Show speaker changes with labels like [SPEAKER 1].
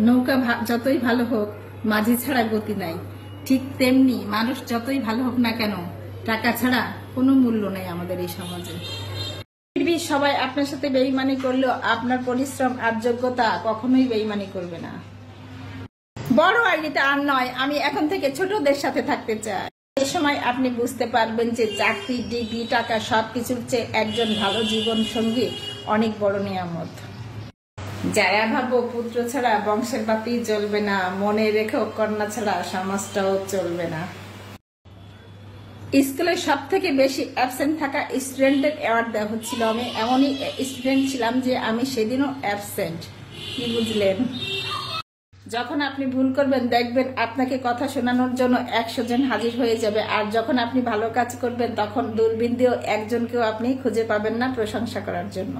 [SPEAKER 1] নৌকা যতই ভালো হোক মাঝি ছাড়া গতি নাই, ঠিক তেমনি মানুষ যতই ভালো হোক না কেন টাকা ছাড়া কোনো মূল্য নেই আমাদের এই সমাজে। সবাই আপনার সাথে বেইমানি করলেও আপনার পরিশ্রম আর যোগ্যতা কখনোই বেইমানি করবে না। বড় আইডিতে আর নয়, আমি এখন থেকে ছোটদের সাথে থাকতে চাই। এই সময় আপনি বুঝতে পারবেন যে চাকরি, ডিগ্রি, টাকা সবকিছুর চেয়ে একজন ভালো জীবন সঙ্গী অনেক বড় নিয়ামত। যারা ভাবো পুত্র ছাড়া বংশের বাতি জ্বলবে না, মনে রেখো কন্যা ছাড়া সমাজটাও চলবে না। স্কুলে সব থেকে বেশি অ্যাবসেন্ট থাকা স্টুডেন্টের অ্যাওয়ার্ড দেওয়া হচ্ছিল। আমি এমনই স্টুডেন্ট ছিলাম যে আমি সেদিনও অ্যাবসেন্ট। কি বুঝলেন? যখন আপনি ভুল করবেন দেখবেন আপনাকে কথা শোনানোর জন্য 100 জন হাজির হয়ে যাবে, আর যখন আপনি ভালো কাজ করবেন তখন দূরবীন দিয়েও একজনকেও আপনি খুঁজে পাবেন না প্রশংসা করার জন্য।